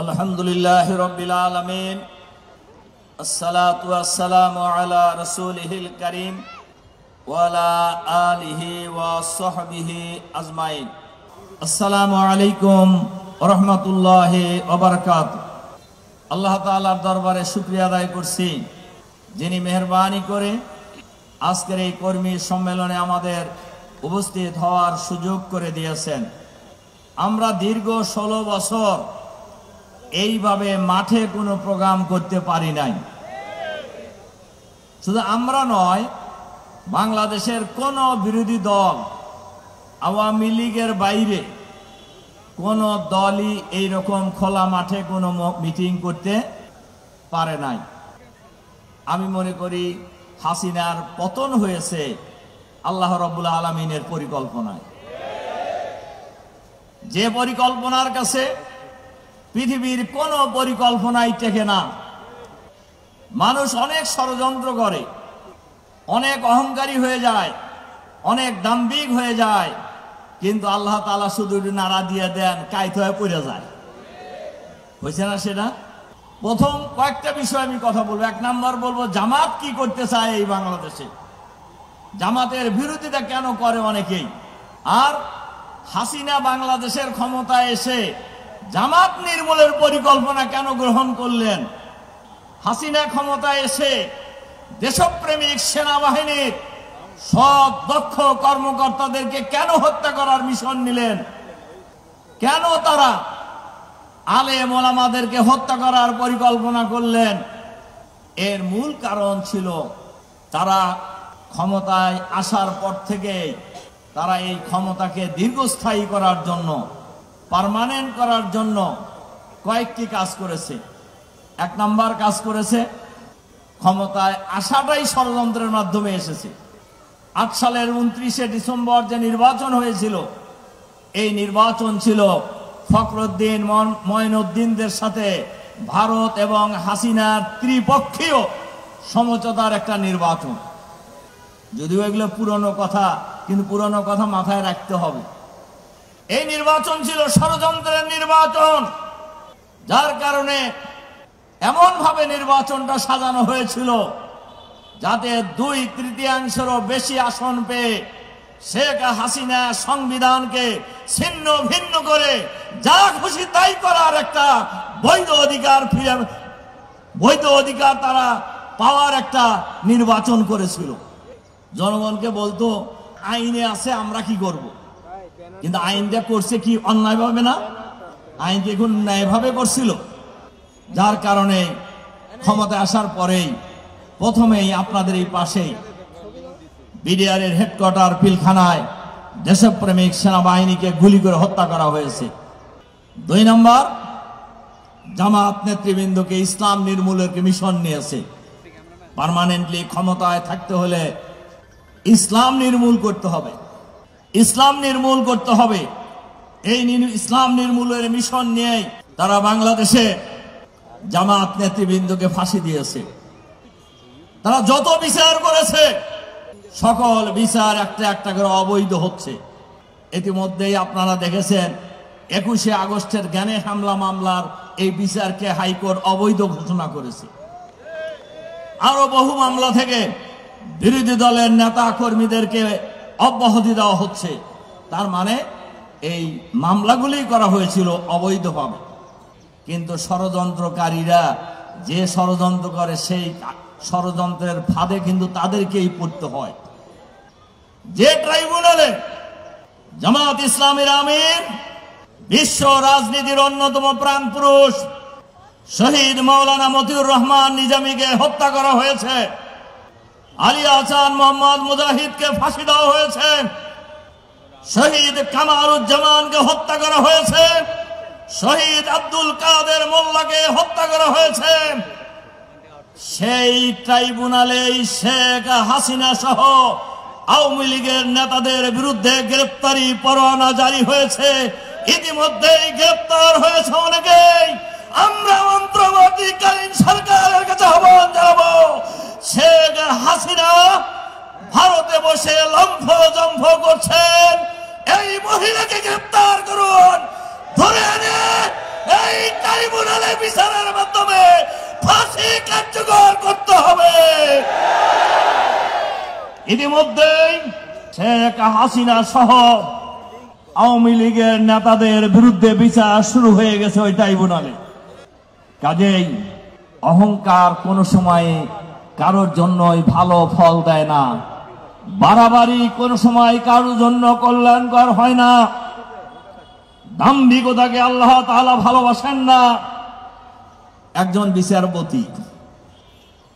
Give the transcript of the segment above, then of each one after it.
আলহামদুলিল্লাহি রাব্বিল আলামিন আসসালাতু ওয়াসসালামু আলা রাসূলিহিল কারীম ওয়া আলা আলিহি ওয়া সাহবিহি আজমাইন। আসসালামু আলাইকুম ওয়া রাহমাতুল্লাহি ওয়া বারাকাতুহু। আল্লাহ তাআলার দরবারে শুকরিয়া আদায় করছি, যিনি মেহেরবানি করে আজকের এই কর্মী সম্মেলনে আমাদের উপস্থিত হওয়ার সুযোগ করে দিয়েছেন। আমরা দীর্ঘ 16 বছর এইভাবে মাঠে কোনো প্রোগ্রাম করতে পারি নাই। শুধু আমরা নয়, বাংলাদেশের কোন বিরোধী দল আওয়ামী লীগের বাইরে কোন দলই এইরকম খোলা মাঠে কোনো মিটিং করতে পারে নাই। আমি মনে করি হাসিনার পতন হয়েছে আল্লাহ রাব্বুল আলামিনের পরিকল্পনায়। যে পরিকল্পনার কাছে পৃথিবীর কোন পরিকল্পনাই টেকে না। মানুষ অনেক ষড়যন্ত্র করে, অনেক অহংকারী হয়ে যায়, অনেক দাম্ভিক হয়ে যায়, কিন্তু আল্লাহ তাআলা শুধু নাড়া দিয়ে দেন, কাইত হয়ে পড়ে যায়। হয়েছে না সেটা? প্রথম কয়েকটা বিষয় আমি কথা বলবো। 1 নাম্বার বলবো, জামাত কি করতে চায় এই বাংলাদেশে, জামাতের বিরোধিতা কেন করে অনেকেই, আর হাসিনা বাংলাদেশের ক্ষমতায় এসে জামাত নির্মূলের পরিকল্পনা কেন গ্রহণ করলেন, হাসিনা ক্ষমতায় এসে দেশপ্রেমিক সেনাবাহিনীর সব দক্ষ কর্মকর্তাদেরকে কেন হত্যা করার মিশন নিলেন, কেন তারা আলেম ওলামাদেরকে হত্যা করার পরিকল্পনা করলেন। এর মূল কারণ ছিল তারা ক্ষমতায় আসার পর থেকে তারা এই ক্ষমতাকে দীর্ঘস্থায়ী করার জন্য, পার্মানেন্ট করার জন্য কয়েকটি কাজ করেছে। 1 নাম্বার কাজ করেছে, ক্ষমতায় আসাটাই ষড়যন্ত্রের মাধ্যমে এসেছে। 8 সালের 29শে ডিসেম্বর যে নির্বাচন হয়েছিল, এই নির্বাচন ছিল ফখরুদ্দিন মঈনুদ্দিনদের সাথে ভারত এবং হাসিনার ত্রিপক্ষীয় সমঝোতার একটা নির্বাচন। যদিও এগুলো পুরনো কথা, কিন্তু পুরনো কথা মাথায় রাখতে হবে। এই নির্বাচন ছিল ষড়যন্ত্রের নির্বাচন, যার কারণে এমন ভাবে নির্বাচনটা সাজানো হয়েছিল যাতে 2/3 বেশি আসন পেয়ে শেখ হাসিনা সংবিধানকে ছিন্ন ভিন্ন করে যা খুশি তাই করার একটা বৈধ অধিকার তারা পাওয়ার একটা নির্বাচন করেছিল। জনগণকে বলতো আইনে আছে, আমরা কি করব, কিন্তু আইনটা করছে কি অন্যায়ভাবে না, আইনকে এখন ন্যায়ভাবে করছিল। যার কারণে ক্ষমতায় আসার পরেই প্রথমেই আপনাদের এই পাশেই বিডিআরের হেডকোয়ার্টার পিলখানায় দেশপ্রেমিক সেনাবাহিনীকে গুলি করে হত্যা করা হয়েছে। 2 নম্বর, জামাত নেতৃবৃন্দকে ইসলাম নির্মূলের মিশন নিয়েছে। পার্মানেন্টলি ক্ষমতায় থাকতে হলে ইসলাম নির্মূল করতে হবে, ইসলাম নির্মূল করতে হবে। এই ইসলাম নির্মূলের মিশন নিয়ে তারা বাংলাদেশে জামাত নেতৃবৃন্দকে ফাঁসি দিয়েছে। তারা যত বিচার করেছে সকল বিচার একটা একটা করে অবৈধ হচ্ছে। ইতিমধ্যেই আপনারা দেখেছেন 21শে আগস্টের জ্ঞানে হামলা মামলার এই বিচারকে হাইকোর্ট অবৈধ ঘোষণা করেছে। আরো বহু মামলা থেকে বিরোধী দলের নেতা কর্মীদেরকে অব্যাহতি দেওয়া হচ্ছে। তার মানে এই মামলাগুলি করা হয়েছিল অবৈধভাবে, কিন্তু ষড়যন্ত্রকারীরা যে ষড়যন্ত্র করে সেই ষড়যন্ত্রের ফাঁদে কিন্তু তাদেরকেই পড়তে হয়। যে ট্রাইব্যুনালে জামাত ইসলামীর আমির, বিশ্ব রাজনীতির অন্যতম প্রাণ পুরুষ শহীদ মাওলানা মতিউর রহমান নিজামীকে হত্যা করা হয়েছে, আলী আহসান মোহাম্মদ মুজাহিদকে ফাঁসি দেওয়া হয়েছে, শহীদ কামারুজ্জামানকে হত্যা করা হয়েছে, শহীদ আব্দুল কাদের মোল্লাকে হত্যা করা হয়েছে, সেই ট্রাইব্যুনালেই শেখ হাসিনা সহ আওয়ামী লীগের নেতাদের বিরুদ্ধে গ্রেপ্তারি পরোয়ানা জারি হয়েছে। ইতিমধ্যেই গ্রেপ্তার হয়েছে অনেকেই। আমরা অন্তর্বর্তীকালীন সরকারের কাছে আহ্বান জানাবো, শেখ হাসিনা ভারতে বসে লম্ফ জম্ফ করছেন, এই মহিলাকে গ্রেপ্তার করুন, ধরে এনে এই ট্রাইব্যুনালে বিচারের মাধ্যমে ফাঁসি কার্যকর করতে হবে। ইতিমধ্যেই শেখ হাসিনা সহ আওয়ামী লীগের নেতাদের বিরুদ্ধে বিচার শুরু হয়ে গেছে ওই ট্রাইব্যুনালে। কাজেই অহংকার কোনো সময় কারোর জন্যই ভালো ফল দেয় না, বাড়াবাড়ি কোনো সময় কারোর জন্য কল্যাণকর হয় না, দাম্ভিকতাকে আল্লাহ তাআলা ভালোবাসেন না। একজন বিচারপতি,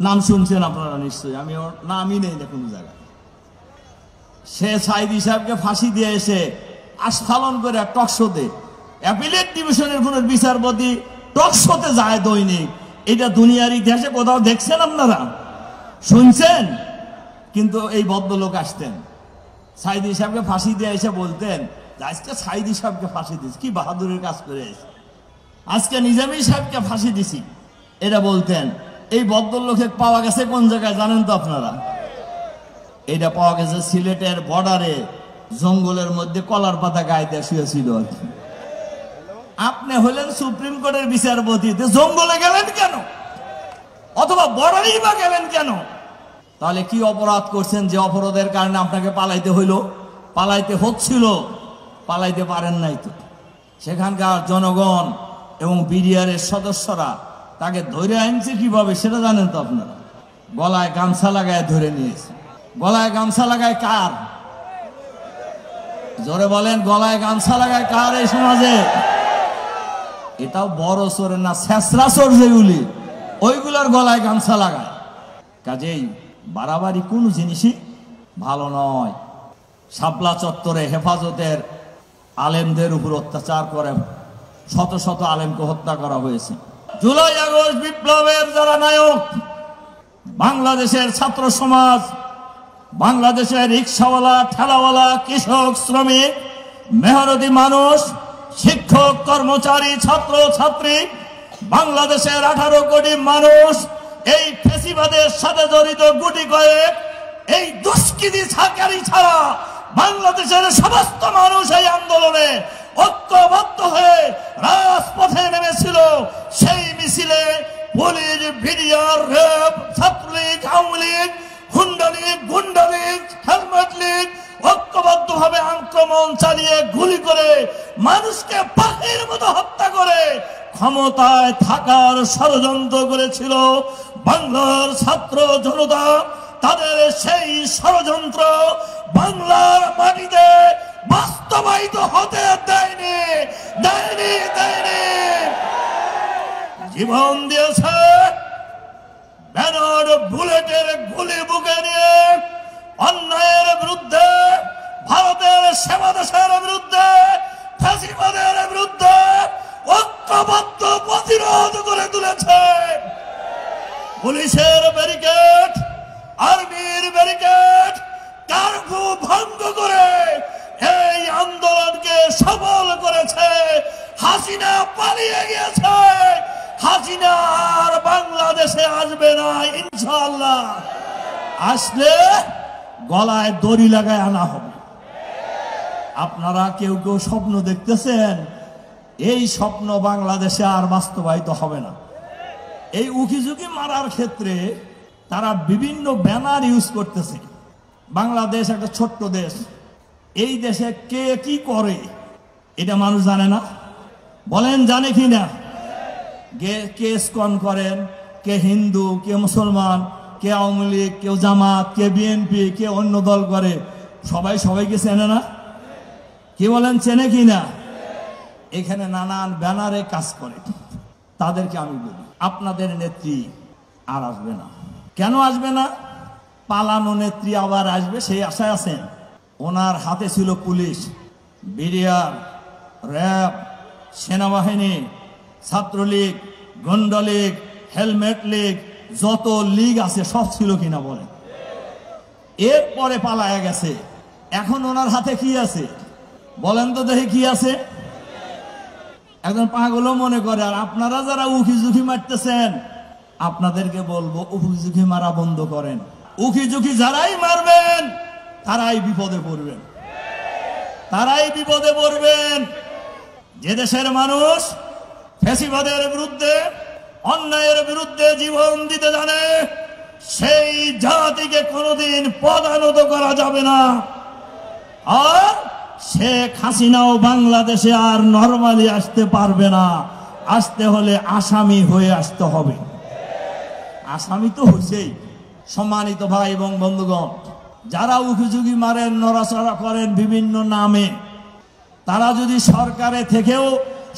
নাম শুনছেন আপনারা নিশ্চয়ই, আমি ওর নামই নেই না কোনো জায়গায়, সে সাইদি সাহেবকে ফাঁসি দিয়ে এসে আস্ফালন করে টকশোতে, অ্যাপিলেট ডিভিশনের কোন বিচারপতি টকশোতে যায় দৈনিক, এটা দুনিয়ার ইতিহাসে কোথাও দেখছেন আপনারা, শুনছেন? কিন্তু এই ভদ্রলোক আসতেন, সাইদি সাহেবকে ফাঁসি দিয়ে এসে বলতেন আজকে সাইদি সাহেবকে ফাঁসি দিচ্ছি, কি বাহাদুরের কাজ করে এসে আজকে নিজামী সাহেবকে ফাঁসি দিছি, এটা বলতেন। এই ভদ্রলোকে পাওয়া গেছে কোন জায়গায় জানেন তো আপনারা? এটা পাওয়া গেছে সিলেটের বর্ডারে, জঙ্গলের মধ্যে কলার পাতা গায়ে দিয়ে শুয়েছিল। আপনি হলেন সুপ্রিম কোর্টের বিচারপতি, জঙ্গলে গেলেন কেন? অথবা বর্ডারেই বা গেলেন কেন? তাহলে কি অপরাধ করছেন যে অপরাধের কারণে আপনাকে পালাইতে হইল? পালাইতে হচ্ছিল, পালাইতে পারেন নাই তো। সেখানকার জনগণ এবং বিডিআরের সদস্যরা তাকে ধরে আনছে কিভাবে সেটা জানেন তো আপনারা? গলায় গামছা লাগায় ধরে নিয়েছে। গলায় গামছা লাগায় কার? জোরে বলেন, গলায় গামছা লাগায় কার এই সমাজে? এটাও বড় চোরের না, ছেঁচড়া চোর যেগুলি, ওইগুলোর গলায় গামছা লাগায়। কাজেই বাড়াবাড়ি কোন জিনিসই ভালো নয়। শাপলা চত্বরে হেফাজতের আলেমদের উপর অত্যাচার করে শত শত আলেমকে হত্যা করা হয়েছে। জুলাই আগস্ট বিপ্লবের যারা নায়ক, বাংলাদেশের ছাত্র সমাজ, বাংলাদেশের রিক্সাওয়ালা, ঠেলাওয়ালা, কৃষক, শ্রমিক, মেহনতি মানুষ, শিক্ষক, কর্মচারী, ছাত্র ছাত্রী, বাংলাদেশের 18 কোটি মানুষ, এই ফ্যাসিবাদের সাথে জড়িত গুটি কয়েক এই দুষ্কৃতী ছাকারি ছাড়া বাংলাদেশের সমস্ত মানুষ এই আন্দোলনে ঐক্যবদ্ধ হয়ে রাজপথে নেমেছিল। সেই মিছিলে police, BDR, RAB, Chhatra League, Awami League, গুন্ডালীগ, হেলমেট লীগ ঐক্যবদ্ধভাবে আক্রমণ চালিয়ে গুলি করে মানুষকে পাখির মতো হত্যা করে ক্ষমতায় থাকার ষড়যন্ত্র করেছিল বাংলার ছাত্র জনতা। তাদের সেই ষড়যন্ত্র বাংলার মাটিতে বাস্তবায়িত হতে দেয়নি। জীবন দিয়েছে, ব্যানার বুলেটের গুলি বুকে নিয়ে অন্যায়ের বিরুদ্ধে, ভারতের সেবা দেশের বিরুদ্ধে, ফ্যাসিবাদের বিরুদ্ধে ঐক্যবদ্ধ প্রতিরোধ করে তুলেছে। পুলিশের ব্যারিকেড, আর্মির ব্যারিকেড, কার্ফু ভঙ্গ করে এই আন্দোলনকে সফল করেছে। হাসিনা পালিয়ে গিয়েছে, হাসিনা আর বাংলাদেশে আসবে না ইনশাআল্লাহ। আসলে গলায় দড়ি লাগায় আনা হবে। আপনারা কেউ কেউ স্বপ্ন দেখতেছেন, এই স্বপ্ন বাংলাদেশে আর বাস্তবায়িত হবে না। এই উকিঝুঁকি মারার ক্ষেত্রে তারা বিভিন্ন ব্যানার ইউজ করতেছে। বাংলাদেশ একটা ছোট্ট দেশ, এই দেশে কে কি করে এটা মানুষ জানে না। বলেন জানে কি না? কে ইসকন করেন, কে হিন্দু, কে মুসলমান, কে আওয়ামী লীগ, কেউ জামাত, কে বিএনপি, কে অন্য দল করে, সবাই সবাইকে চেনে না? কি বলেন, চেনে কি না? এখানে নানান ব্যানারে কাজ করে। তাদেরকে আমি বলি, আপনাদের নেত্রী আর আসবে না। কেন আসবে না? পালানো নেত্রী আবার আসবে সেই আশায় আছেন। ওনার হাতে ছিল পুলিশ, বিডিআর, র্যাব, সেনাবাহিনী, ছাত্রলীগ, গুন্ডালীগ, হেলমেট লীগ, যত লীগ আছে সব ছিল কিনা বলেন? এরপরে পালায়া গেছে। এখন ওনার হাতে কি আছে বলেন তো দেখি, কি আছে? একজন পাগলও মনে করে। আর আপনারা যারা উকিঝুঁকি মারতেছেন, আপনাদেরকে বলবো উকিঝুঁকি মারা বন্ধ করেন। উকিঝুঁকি যারাই মারবেন তারাই বিপদে পড়বেন, তারাই বিপদে পড়বেন। যে দেশের মানুষ ফ্যাসিবাদের বিরুদ্ধে, অন্যায়ের বিরুদ্ধে জীবন দিতে জানে, সেই জাতিকে কোনোদিন পদানত করা যাবে না। আর শেখ হাসিনাও বাংলাদেশে আর নরমালি আসতে পারবে না। আসতে হলে আসামি হয়ে আসতে হবে। আসামি তো হয়েছেই। সম্মানিত ভাই এবং বন্ধুগণ, যারা উকিঝুঁকি মারেন, নড়াচড়া করেন বিভিন্ন নামে, তারা যদি সরকারে থেকেও,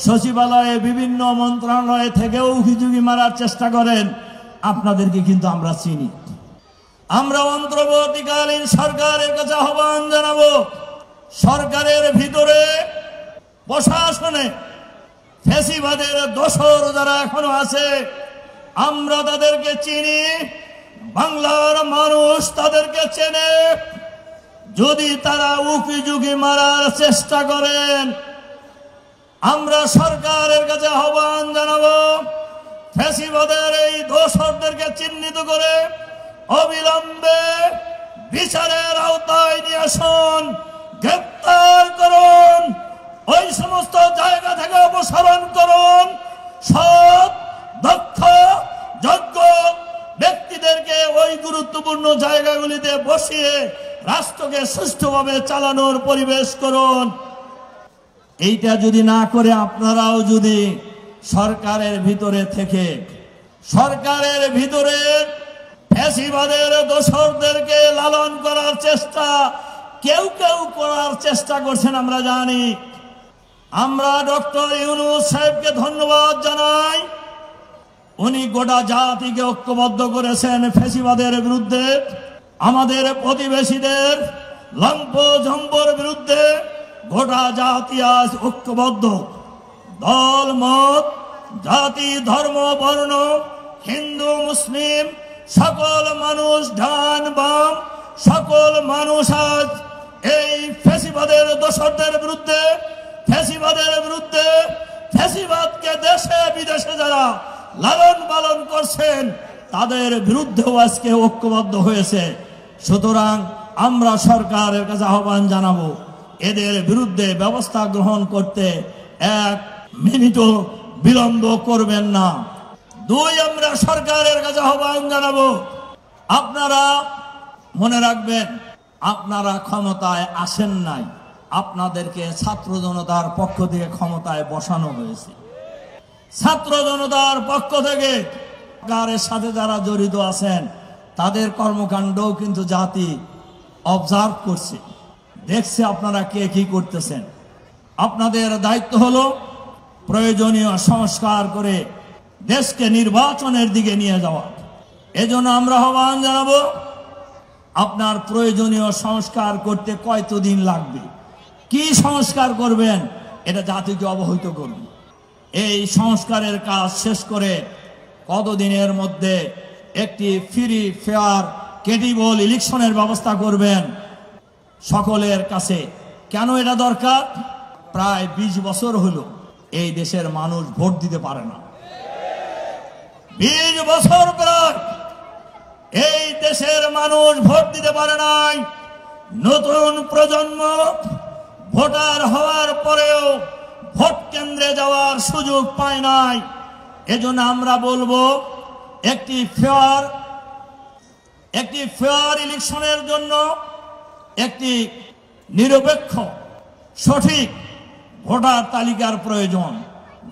সচিবালয়ে, বিভিন্ন মন্ত্রণালয়ে থেকেও উকিঝুঁকি মারার চেষ্টা করেন, আপনাদেরকে কিন্তু আমরা চিনি। আমরা অন্তর্বর্তীকালীন সরকারের কাছে আহ্বান জানাবো, সরকারের ভিতরে, প্রশাসনে ফ্যাসিবাদের দোসর যারা এখনো আছে, আমরা তাদেরকে চিনি, বাংলার মানুষ তাদেরকে চেনে। যদি তারা উকিঝুঁকি মারার চেষ্টা করেন, আমরা সরকারের কাছে আহ্বান জানাবো, ফ্যাসিবাদের এই দোসরদেরকে চিহ্নিত করে অবিলম্বে বিচারের আওতায় নিয়ে আসুন, গ্রেপ্তার করুন, ওই সমস্ত জায়গা থেকে অপসারণ করুন। সৎ, দক্ষ, যোগ্য ব্যক্তিদেরকে ওই গুরুত্বপূর্ণ জায়গাগুলিতে বসিয়ে রাষ্ট্রকে সুষ্ঠুভাবে চালানোর পরিবেশ করুন। এইটা যদি না করে আপনারাও যদি সরকারের ভিতরে থেকে, সরকারের ভিতরে ফ্যাসিবাদের দোসরদেরকে লালন করার চেষ্টা কেউ কেউ করার চেষ্টা করছেন, আমরা জানি। আমরা ডক্টর ইউনূস সাহেবকে ধন্যবাদ জানাই। উনি গোটা জাতিকে ঐক্যবদ্ধ করেছেন ফ্যাসিবাদের বিরুদ্ধে। আমাদের প্রতিবেশীদের লম্প জম্বর বিরুদ্ধে গোটা জাতি আজ ঐক্যবদ্ধ। দল মত, জাতি, ধর্ম, বর্ণ, হিন্দু, মুসলিম, সকল মানুষ, ডান বাম, সকল মানুষ আজ এই ফ্যাসিবাদের দোসরদের বিরুদ্ধে, ফ্যাসিবাদের বিরুদ্ধে, ফ্যাসিবাদকে দেশে বিদেশে যারা লালন পালন করছেন তাদের বিরুদ্ধেও আজকে ঐক্যবদ্ধ হয়েছে। সুতরাং আমরা সরকারের কাছে আহ্বান জানাবো, এদের বিরুদ্ধে ব্যবস্থা গ্রহণ করতে এক মিনিটও বিলম্ব করবেন না। দুই, আমরা সরকারের কাছে আহ্বান জানাবো, আপনারা মনে রাখবেন, আপনারা ক্ষমতায় আসেন নাই, আপনাদেরকে ছাত্র জনতার পক্ষ থেকে ক্ষমতায় বসানো হয়েছে। ছাত্র জনতার পক্ষ থেকে সরকারের সাথে যারা জড়িত আছেন তাদের কর্মকাণ্ডও কিন্তু জাতি অবজার্ভ করছে, দেখছে আপনারা কে কি করতেছেন। আপনাদের দায়িত্ব হলো প্রয়োজনীয় সংস্কার করে দেশকে নির্বাচনের দিকে নিয়ে যাওয়া। এজন্য আমরা আহ্বান জানাবো, আপনার প্রয়োজনীয় সংস্কার করতে কতদিন লাগবে, কি সংস্কার করবেন, এটা জাতিকে অবহিত করুন। এই সংস্কারের কাজ শেষ করে কতদিনের মধ্যে একটি ফ্রি, ফেয়ার, ক্রেডিবল ইলেকশনের ব্যবস্থা করবেন সকলের কাছে। কেন এটা দরকার? প্রায় 20 বছর হলো এই দেশের মানুষ ভোট দিতে পারে না। 20 বছর প্রায় এই দেশের মানুষ ভোট দিতে পারে নাই। নতুন প্রজন্ম ভোটার হওয়ার পরেও ভোট কেন্দ্রে যাওয়ার সুযোগ পায় নাই। এজন্য আমরা বলবো, একটি ফেয়ার ইলেকশনের জন্য একটি নিরপেক্ষ, সঠিক ভোটার তালিকার প্রয়োজন।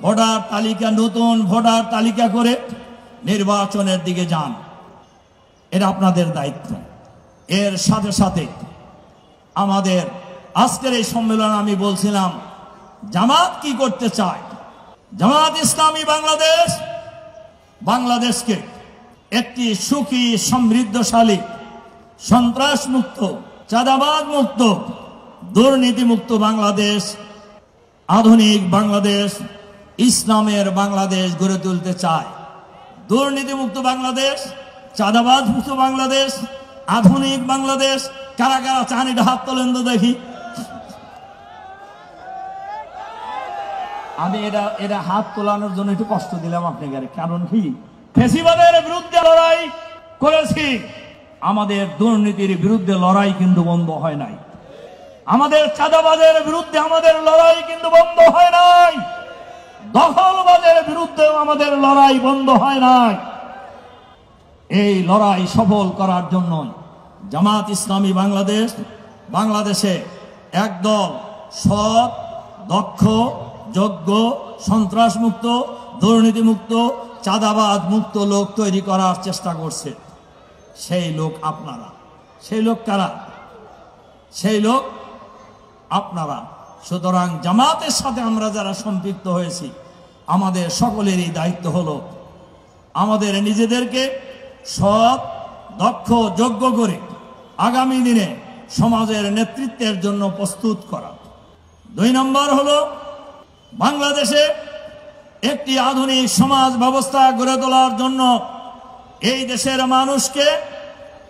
ভোটার তালিকা, নতুন ভোটার তালিকা করে নির্বাচনের দিকে যান, এটা আপনাদের দায়িত্ব। এর সাথে সাথে আমাদের আজকের এই সম্মেলন আমি বলছিলাম, জামাত কি করতে চায়। জামাত ইসলামী বাংলাদেশকে একটি সুখী, সমৃদ্ধশালী, সন্ত্রাস মুক্ত, চাঁদাবাদ মুক্ত, দুর্নীতি মুক্ত বাংলাদেশ, আধুনিক বাংলাদেশ, ইসলামের বাংলাদেশ গড়ে তুলতে চায়। দুর্নীতি মুক্ত বাংলাদেশ, চাঁদাবাদ মুক্ত বাংলাদেশ, আধুনিক বাংলাদেশ। কারা কারা চান এটা হাত তোলেন তো দেখি। আমি এটা হাত তোলানোর জন্য একটু কষ্ট দিলাম আপনাকে, কারণ কি, ফ্যাসিবাদের বিরুদ্ধে লড়াই করেছি, আমাদের দুর্নীতির বিরুদ্ধে লড়াই কিন্তু বন্ধ হয় নাই। আমাদের চাঁদাবাজের বিরুদ্ধে আমাদের লড়াই কিন্তু বন্ধ হয় নাই। দখলবাজের বিরুদ্ধেও আমাদের লড়াই বন্ধ হয় নাই। এই লড়াই সফল করার জন্য জামাত ইসলামী বাংলাদেশে একদল সৎ, দক্ষ, যোগ্য, সন্ত্রাসমুক্ত, দুর্নীতিমুক্ত, চাঁদাবাজ মুক্ত লোক তৈরি করার চেষ্টা করছে। সেই লোক আপনারা। সেই লোক কারা? সেই লোক আপনারা। সুতরাং জামাতের সাথে আমরা যারা সম্পৃক্ত হয়েছি, আমাদের সকলেরই দায়িত্ব হলো আমাদের নিজেদেরকে সৎ, দক্ষ, যোগ্য করে আগামী দিনে সমাজের নেতৃত্বের জন্য প্রস্তুত করা। 2 নম্বর হলো বাংলাদেশে একটি আধুনিক সমাজ ব্যবস্থা গড়ে তোলার জন্য এই দেশের মানুষকে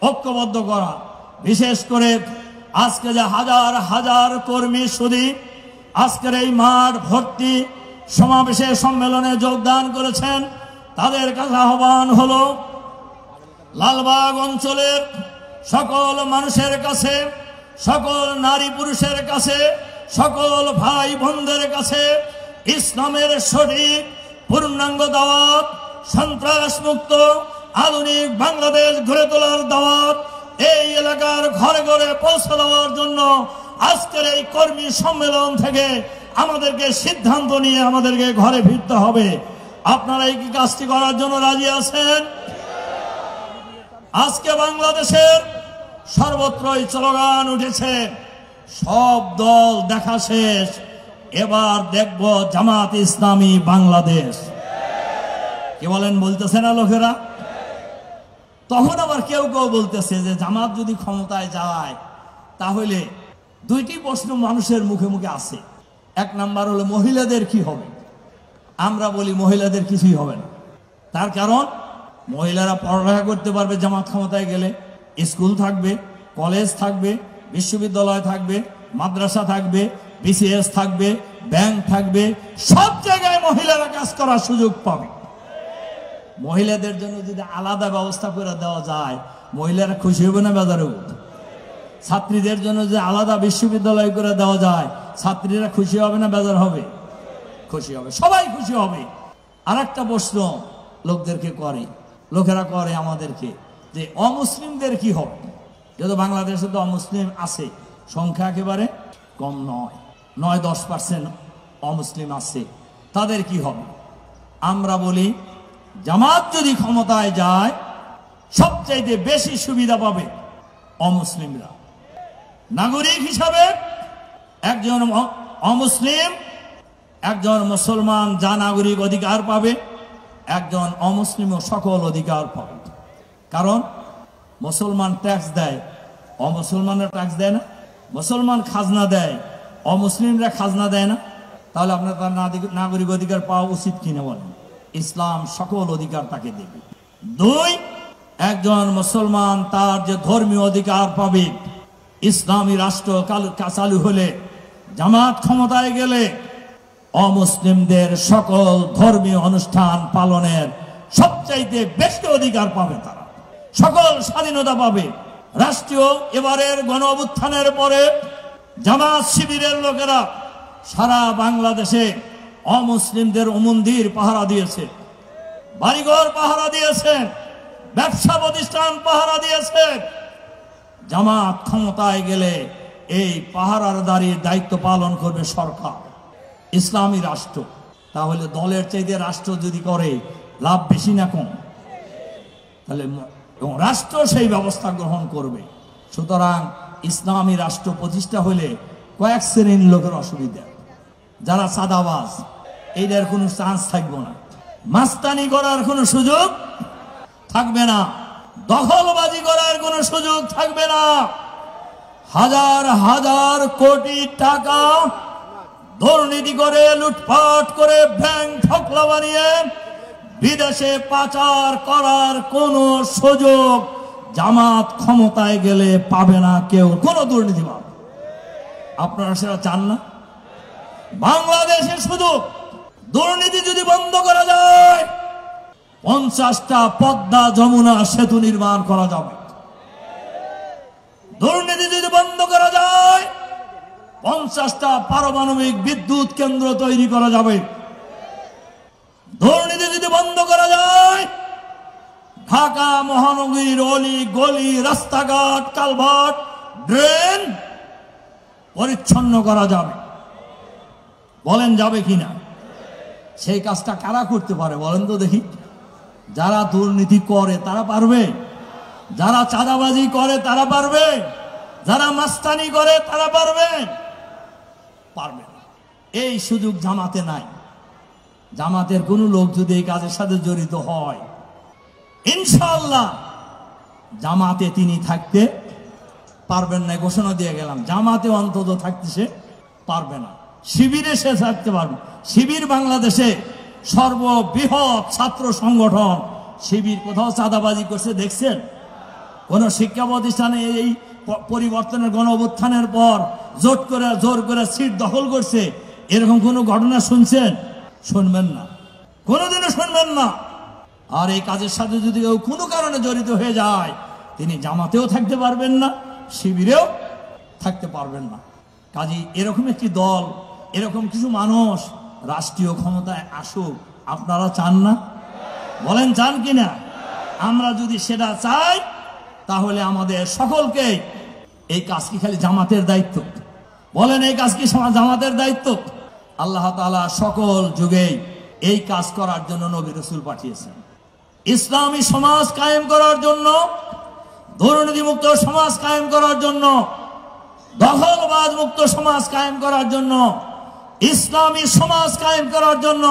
ঐক্যবদ্ধ করা। বিশেষ করে আজকে যে হাজার হাজার কর্মী শুধু আজকের এই মাঠ ভর্তি সমাবেশে সম্মেলনে যোগদান করেছেন, তাদের কাছে আহ্বান হলো লালবাগ অঞ্চলের সকল মানুষের কাছে, সকল নারী পুরুষের কাছে, সকল ভাই বোনদের কাছে ইসলামের সঠিক পূর্ণাঙ্গ দাওয়াত, সন্ত্রাস মুক্ত আধুনিক বাংলাদেশ গড়ে তোলার দাওয়াত এই এলাকার ঘরে ঘরে পৌঁছে দেওয়ার জন্য আজকের এই কর্মী সম্মেলন থেকে আমাদেরকে সিদ্ধান্ত নিয়ে আমাদেরকে ঘরে ফিরতে হবে। আপনারা এই কাজটি করার জন্য রাজি আছেন? আজকে বাংলাদেশের সর্বত্রই স্লোগান উঠেছে, সব দল দেখা শেষ, এবার দেখব জামাত ইসলামী বাংলাদেশ। কি বলেন? বলতেছে না লোকেরা? তখন আবার কেউ কেউ বলতেছে যে জামাত যদি ক্ষমতায় যায় তাহলে 2টি প্রশ্ন মানুষের মুখে মুখে আসে। 1 নাম্বার হলো মহিলাদের কি হবে? আমরা বলি মহিলাদের কিছুই হবে না। তার কারণ মহিলারা পড়ালেখা করতে পারবে জামাত ক্ষমতায় গেলে, স্কুল থাকবে, কলেজ থাকবে, বিশ্ববিদ্যালয় থাকবে, মাদ্রাসা থাকবে, বিসিএস থাকবে, ব্যাংক থাকবে, সব জায়গায় মহিলারা কাজ করার সুযোগ পাবে। মহিলাদের জন্য যদি আলাদা ব্যবস্থা করে দেওয়া যায়, মহিলারা খুশি হবে না বেজার হবে? ছাত্রীদের জন্য যদি আলাদা বিশ্ববিদ্যালয় করে দেওয়া যায়, ছাত্রীরা খুশি হবে না বেজার হবে? খুশি হবে, সবাই খুশি হবে। আর একটা প্রশ্ন লোকেরা করে আমাদেরকে যে অমুসলিমদের কি হবে? যেহেতু বাংলাদেশে তো অমুসলিম আছে, সংখ্যা একেবারে কম নয়, 9-10% অমুসলিম আছে, তাদের কি হবে? আমরা বলি জামাত যদি ক্ষমতায় যায় সবচাইতে বেশি সুবিধা পাবে অমুসলিমরা। নাগরিক হিসাবে একজন অমুসলিম, একজন মুসলমান যা নাগরিক অধিকার পাবে, একজন অমুসলিমও সকল অধিকার পাবে। কারণ মুসলমান ট্যাক্স দেয়, অমুসলমানরা ট্যাক্স দেয় না। মুসলমান খাজনা দেয়, অমুসলিমরা খাজনা দেয় না। তাহলে আপনার তার নাগরিক অধিকার পাওয়া উচিত কিনা বলেন? ইসলাম সকল অধিকার তাকে দেবে। 2, একজন মুসলমান তার যে ধর্মীয় অধিকার পাবে, ইসলামী রাষ্ট্র চালু হলে, জামাত ক্ষমতায় গেলে অমুসলিমদের সকল ধর্মীয় অনুষ্ঠান পালনের সবচাইতে বেশি অধিকার পাবে, তারা সকল স্বাধীনতা পাবে। রাষ্ট্রীয় এবারের গণ অভ্যুত্থানের পরে জামাত শিবিরের লোকেরা সারা বাংলাদেশে অমুসলিমদের মন্দির পাহারা দিয়েছে, বাড়িঘর পাহারা দিয়েছে, ব্যবসা প্রতিষ্ঠান পাহারা দিয়েছে। জামাত ক্ষমতায় গেলে এই পাহারাদারির দায়িত্ব পালন করবে সরকার, ইসলামী রাষ্ট্র। তাহলে দলের চাইতে রাষ্ট্র যদি করে লাভ বেশি না কম? তাহলে রাষ্ট্র সেই ব্যবস্থা গ্রহণ করবে। সুতরাং ইসলামী রাষ্ট্র প্রতিষ্ঠা হলে কয়েক শ্রেণীর লোকের অসুবিধা, যারা সাদাবাজ, এইটার কোনো চান্স থাকবে না, মাস্তানি করার কোনো সুযোগ থাকবে না, দখলবাজি করার কোনো সুযোগ থাকবে না। হাজার হাজার কোটি টাকা দুর্নীতি করে, লুটপাট করে, ব্যাংক ঠকলা বানিয়ে বিদেশে পাচার করার কোনো সুযোগ জামাত ক্ষমতায় গেলে পাবে না কেউ, কোনো দুর্নীতিবাদ। আপনারা সেটা চান না? বাংলাদেশে শুধু দুর্নীতি যদি বন্ধ করা যায়, 50টা পদ্মা যমুনা সেতু নির্মাণ করা যাবে। দুর্নীতি যদি বন্ধ করা যায়, 50টা পারমাণবিক বিদ্যুৎ কেন্দ্র তৈরি করা যাবে। দুর্নীতি যদি বন্ধ করা যায়, ঢাকা মহানগরীর অলি গলি, রাস্তাঘাট, কালভার্ট, ড্রেন পরিচ্ছন্ন করা যাবে। বলেন যাবে কিনা? সেই কাজটা কারা করতে পারে বলেন তো দেখি? যারা দুর্নীতি করে তারা পারবে? যারা চাঁদাবাজি করে তারা পারবে? যারা মাস্তানি করে তারা পারবে? পারবে না। এই সুযোগ জামাতে নাই। জামাতের কোন লোক যদি এই কাজের সাথে জড়িত হয়, ইনশাআল্লাহ জামাতে তিনি থাকতে পারবেন না, ঘোষণা দিয়ে গেলাম। জামাতে অন্তত থাকতে সে পারবে না, শিবিরে সে থাকতে পারবে। শিবির বাংলাদেশে সর্ববৃহৎ ছাত্র সংগঠন। শিবির কোথাও চাঁদাবাজি করছে দেখছেন? কোন শিক্ষা প্রতিষ্ঠানে এই পরিবর্তনের গণ অভ্যুত্থানের পর জোর করে সিট দখল করছে এরকম কোন ঘটনা শুনছেন? শুনবেন না, কোনোদিনও শুনবেন না। আর এই কাজের সাথে যদি কেউ কোনো কারণে জড়িত হয়ে যায়, তিনি জামাতেও থাকতে পারবেন না, শিবিরেও থাকতে পারবেন না। কাজী এরকম একটি দল, এরকম কিছু মানুষ রাষ্ট্রীয় ক্ষমতায় আসুক আপনারা চান না? বলেন চান কিনা? আমরা যদি সেটা চাই তাহলে আমাদের সকলকে এই কাজ কি খালি জামাতের দায়িত্ব? বলেন এই কাজ কি জামাতের দায়িত্ব? আল্লাহ তাআলা সকল যুগেই এই কাজ করার জন্য নবী রাসূল পাঠিয়েছেন। ইসলামী সমাজ কায়েম করার জন্য, দুর্নীতিমুক্ত সমাজ কায়েম করার জন্য, দখলবাজ মুক্ত সমাজ কায়েম করার জন্য, ইসলামী সমাজ কায়েম করার জন্য,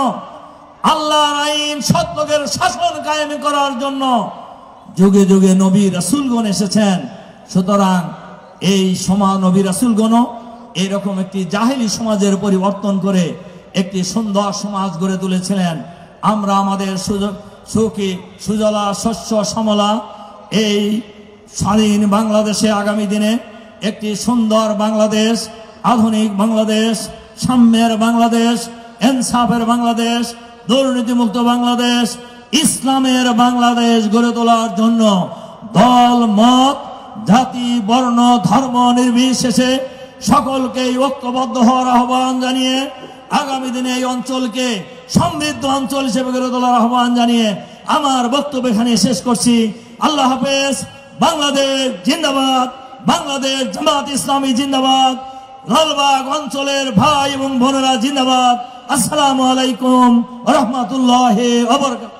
আল্লাহর আইন সত্যের শাসন কায়েম করার জন্য যুগে যুগে নবী রাসূলগণ এসেছেন। সুতরাং এই সমাজ নবী রাসূলগণ এরকম একটি জাহেলি সমাজের পরিবর্তন করে একটি সুন্দর সমাজ গড়ে তুলেছিলেন। আমরা আমাদের সুখী সুজলা শস্য শ্যামলা এই স্বাধীন বাংলাদেশে আগামী দিনে একটি সুন্দর বাংলাদেশ, আধুনিক বাংলাদেশ, সাম্যের বাংলাদেশ, ইনসাফের বাংলাদেশ, দুর্নীতিমুক্ত বাংলাদেশ, ইসলামের বাংলাদেশ গড়ে তোলার জন্য দল মত জাতি বর্ণ ধর্ম নির্বিশেষে সকলকে ঐক্যবদ্ধ হওয়ার আহ্বান জানিয়ে আগামী দিনে এই অঞ্চলকে সমৃদ্ধ অঞ্চল হিসেবে গড়ে তোলার আহ্বান জানিয়ে আমার বক্তব্য এখানে শেষ করছি। আল্লাহ হাফেজ। বাংলাদেশ জিন্দাবাদ, বাংলাদেশ জামাত ইসলামী জিন্দাবাদ, লালবাগ অঞ্চলের ভাই এবং বোনেরা জিন্দাবাদ। আসসালামু আলাইকুম ওয়া রাহমাতুল্লাহি ওয়া বারাকাতুহু।